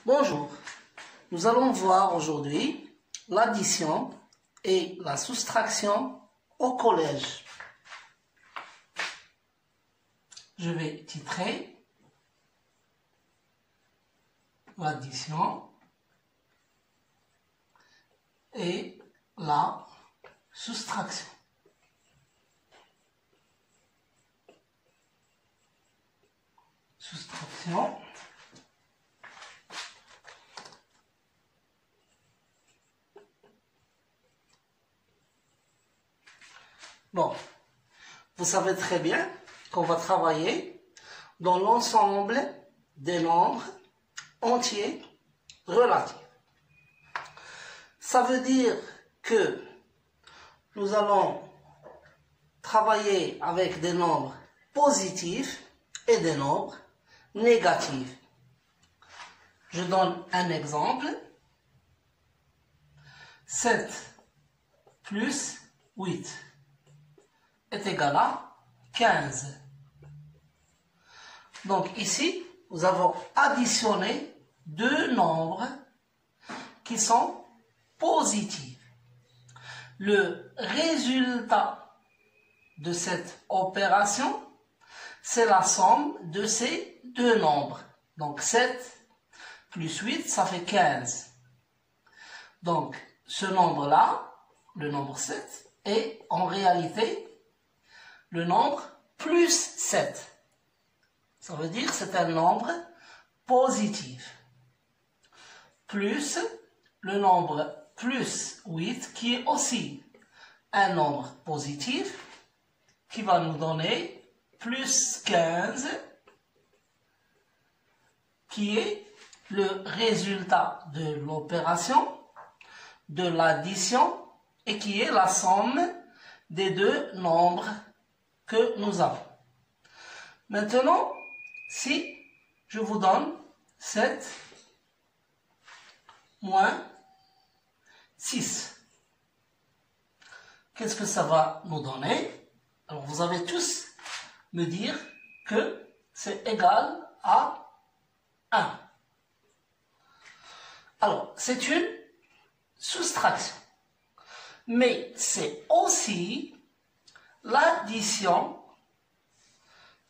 Bonjour, nous allons voir aujourd'hui l'addition et la soustraction au collège. Je vais titrer l'addition et la soustraction. Soustraction. Bon, vous savez très bien qu'on va travailler dans l'ensemble des nombres entiers relatifs. Ça veut dire que nous allons travailler avec des nombres positifs et des nombres négatifs. Je donne un exemple. 7 plus 8 est égal à 15. Donc ici, nous avons additionné deux nombres qui sont positifs. Le résultat de cette opération, c'est la somme de ces deux nombres. Donc 7 plus 8, ça fait 15. Donc ce nombre-là, le nombre 7, est en réalité le nombre plus 7. Ça veut dire que c'est un nombre positif. Plus le nombre plus 8 qui est aussi un nombre positif qui va nous donner plus 15 qui est le résultat de l'opération de l'addition et qui est la somme des deux nombres que nous avons. Maintenant, si je vous donne 7 moins 6, qu'est-ce que ça va nous donner? Alors, vous allez tous me dire que c'est égal à 1. Alors, c'est une soustraction, mais c'est aussi l'addition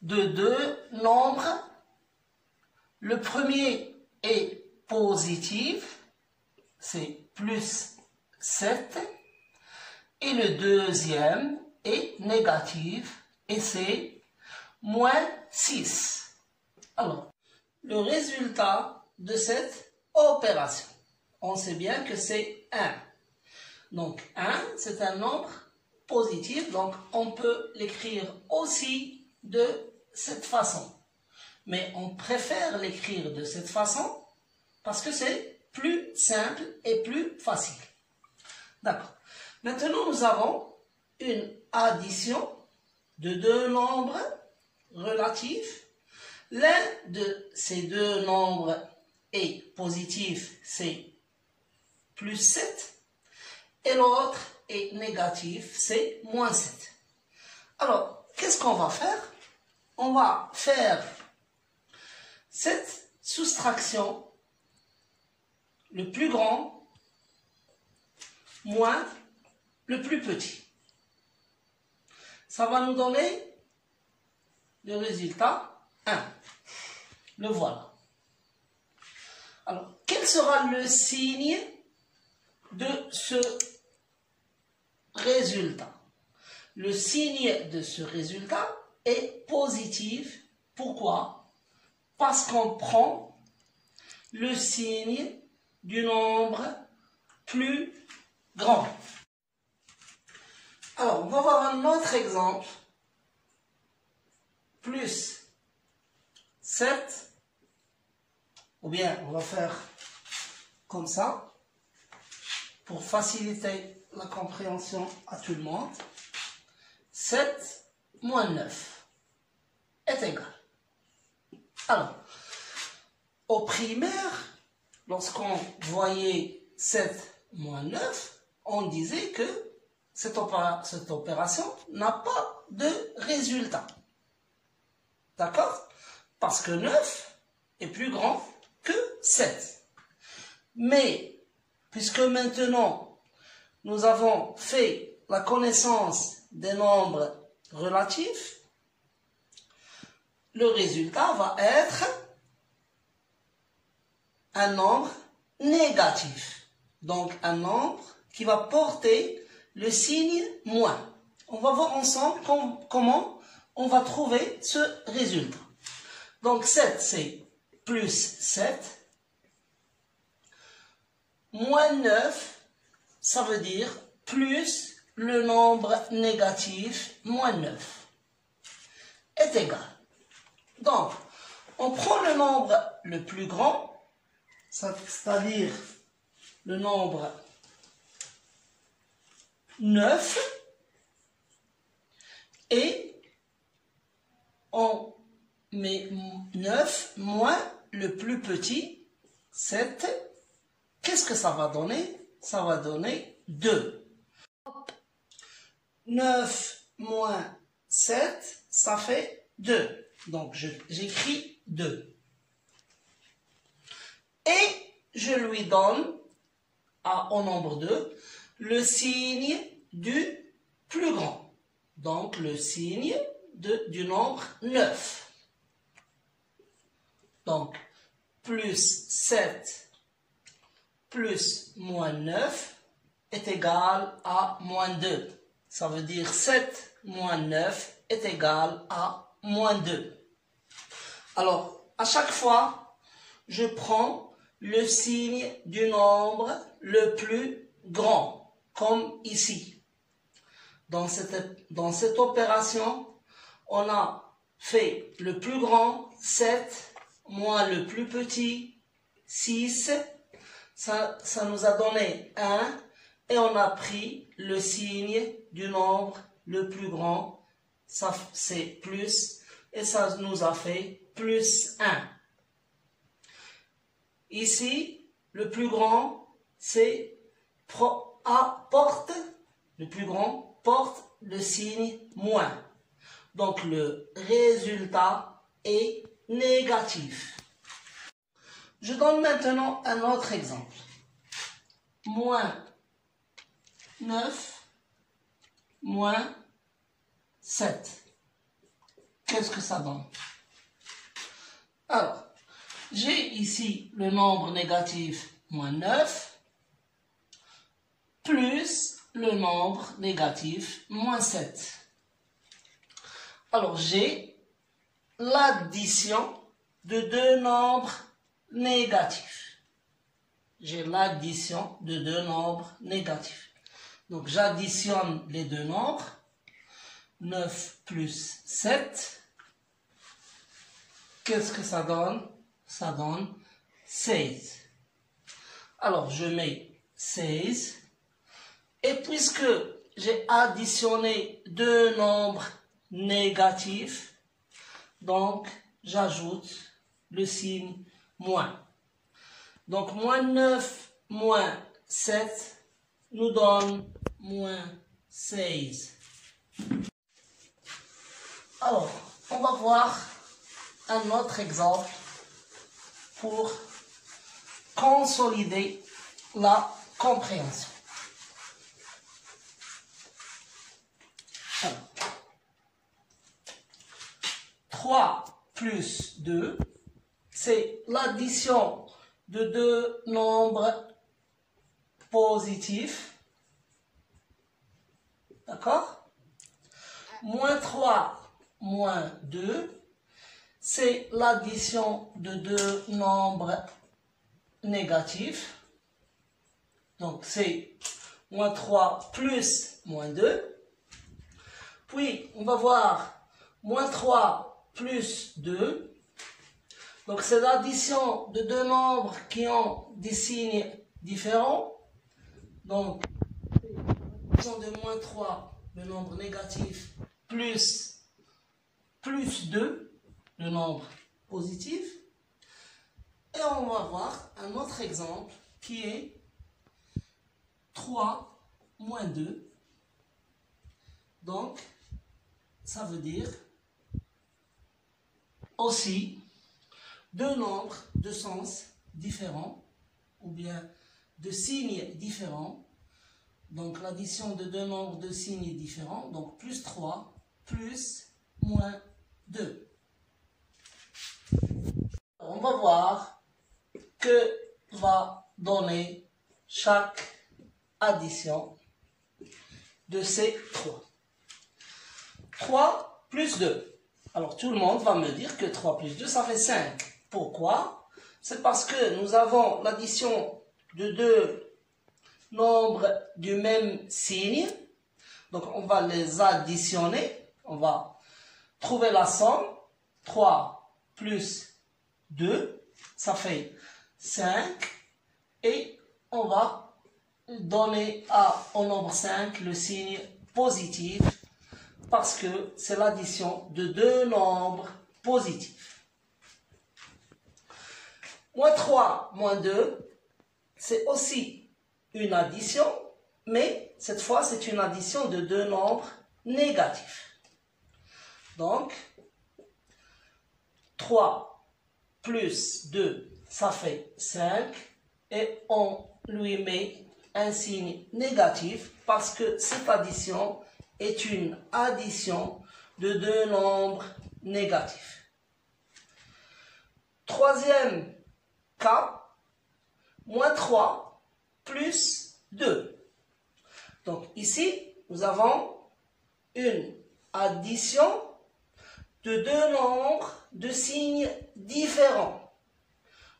de deux nombres. Le premier est positif, c'est plus 7, et le deuxième est négatif, et c'est moins 6. Alors, le résultat de cette opération, on sait bien que c'est 1. Donc 1, c'est un nombre positif, donc on peut l'écrire aussi de cette façon. Mais on préfère l'écrire de cette façon parce que c'est plus simple et plus facile. D'accord. Maintenant, nous avons une addition de deux nombres relatifs. L'un de ces deux nombres est positif, c'est plus 7, et l'autre est négatif, c'est moins 7. Alors, qu'est-ce qu'on va faire? On va faire cette soustraction, le plus grand moins le plus petit. Ça va nous donner le résultat 1. Le voilà. Alors, quel sera le signe de ce résultat? Le signe de ce résultat est positif. Pourquoi? Parce qu'on prend le signe du nombre plus grand. Alors, on va voir un autre exemple. Plus 7, ou bien on va faire comme ça, pour faciliter la compréhension à tout le monde. 7 moins 9 est égal. Alors, au primaire, lorsqu'on voyait 7 moins 9, on disait que cette opération n'a pas de résultat. D'accord? Parce que 9 est plus grand que 7. Mais, puisque maintenant, nous avons fait la connaissance des nombres relatifs, le résultat va être un nombre négatif. Donc, un nombre qui va porter le signe moins. On va voir ensemble comment on va trouver ce résultat. Donc, 7, c'est plus 7. Moins 9, ça veut dire plus le nombre négatif, moins 9, est égal. Donc, on prend le nombre le plus grand, c'est-à-dire le nombre 9, et on met 9 moins le plus petit, 7. Qu'est-ce que ça va donner? Ça va donner 2. 9 moins 7, ça fait 2. Donc, j'écris 2. Et je lui donne, au nombre 2, le signe du plus grand. Donc, le signe du nombre 9. Donc, plus 7 plus moins 9 est égal à moins 2. Ça veut dire 7 moins 9 est égal à moins 2. Alors, à chaque fois, je prends le signe du nombre le plus grand, comme ici. Dans cette opération, on a fait le plus grand, 7, moins le plus petit, 6. Ça nous a donné 1, et on a pris le signe du nombre le plus grand, ça c'est plus, et ça nous a fait plus 1. Ici, le plus grand, c'est le plus grand porte le signe moins. Donc le résultat est négatif. Je donne maintenant un autre exemple. Moins 9 moins 7. Qu'est-ce que ça donne? Alors, j'ai ici le nombre négatif moins 9 plus le nombre négatif moins 7. Alors, j'ai l'addition de deux nombres négatifs. J'ai l'addition de deux nombres négatifs. Donc, j'additionne les deux nombres. 9 plus 7. Qu'est-ce que ça donne? Ça donne 16. Alors, je mets 16. Et puisque j'ai additionné deux nombres négatifs, donc, j'ajoute le signe moins. Donc, moins 9 moins 7 nous donne moins 16. Alors, on va voir un autre exemple pour consolider la compréhension. Alors, 3 plus 2, c'est l'addition de deux nombres positifs. D'accord? Moins 3 moins 2, c'est l'addition de deux nombres négatifs. Donc, c'est moins 3 plus moins 2. Puis, on va voir moins 3 plus 2. Donc, c'est l'addition de deux nombres qui ont des signes différents. Donc, l'addition de moins 3, le nombre négatif, plus 2, le nombre positif. Et on va voir un autre exemple qui est 3 moins 2. Donc, ça veut dire aussi deux nombres de sens différents. ou bien de signes différents. Donc l'addition de deux nombres de signes différents, donc plus 3, plus moins 2. On va voir que va donner chaque addition de ces 3. 3 plus 2. Alors tout le monde va me dire que 3 plus 2, ça fait 5. Pourquoi? C'est parce que nous avons l'addition de deux nombres du même signe. Donc on va les additionner. On va trouver la somme. 3 plus 2, ça fait 5. Et on va donner au nombre 5 le signe positif parce que c'est l'addition de deux nombres positifs. Moins 3, moins 2, c'est aussi une addition, mais cette fois c'est une addition de deux nombres négatifs. Donc, 3 plus 2, ça fait 5, et on lui met un signe négatif parce que cette addition est une addition de deux nombres négatifs. Troisième cas, moins 3 plus 2. Donc ici, nous avons une addition de deux nombres de signes différents.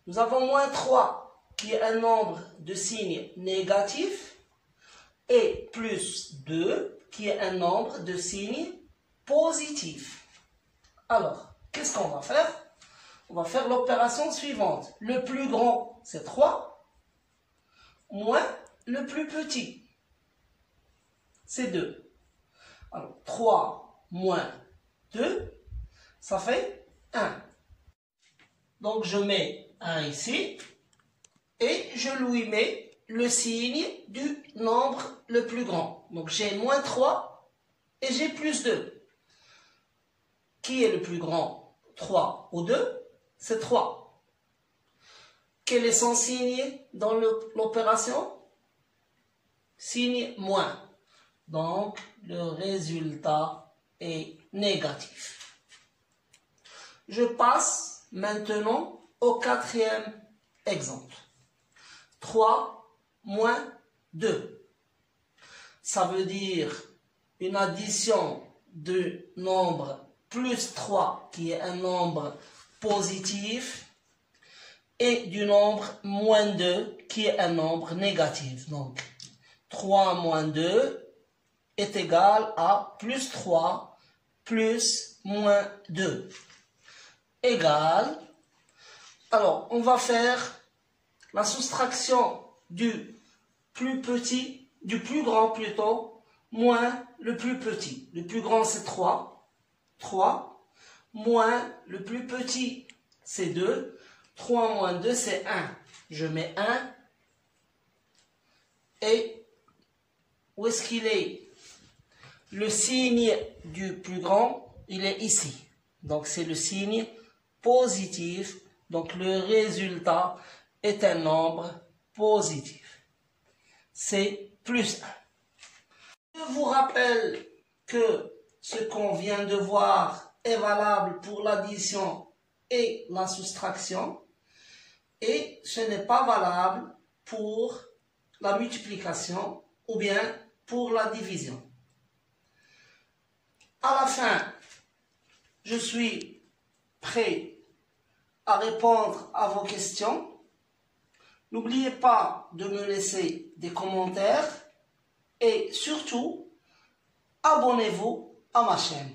Nous avons moins 3 qui est un nombre de signes négatifs et plus 2 qui est un nombre de signes positifs. Alors, qu'est-ce qu'on va faire? On va faire l'opération suivante. Le plus grand, c'est 3, moins le plus petit, c'est 2. Alors, 3 moins 2, ça fait 1. Donc, je mets 1 ici et je lui mets le signe du nombre le plus grand. Donc, j'ai moins 3 et j'ai plus 2. Qui est le plus grand? 3 ou 2? C'est 3. Quel est son signe dans l'opération? Signe moins. Donc, le résultat est négatif. Je passe maintenant au quatrième exemple. 3 moins 2. Ça veut dire une addition de nombre plus 3 qui est un nombre positif et du nombre moins 2 qui est un nombre négatif. Donc 3 moins 2 est égal à plus 3 plus moins 2 égal. Alors on va faire la soustraction du plus petit, du plus grand plutôt, moins le plus petit. Le plus grand c'est 3, 3, moins le plus petit c'est 2, 3 moins 2 c'est 1. Je mets 1, et où est-ce qu'il est? Le signe du plus grand, il est ici. Donc c'est le signe positif, donc le résultat est un nombre positif. C'est plus 1. Je vous rappelle que ce qu'on vient de voir est valable pour l'addition et la soustraction, et ce n'est pas valable pour la multiplication ou bien pour la division. À la fin, je suis prêt à répondre à vos questions. N'oubliez pas de me laisser des commentaires et surtout, abonnez-vous à ma chaîne.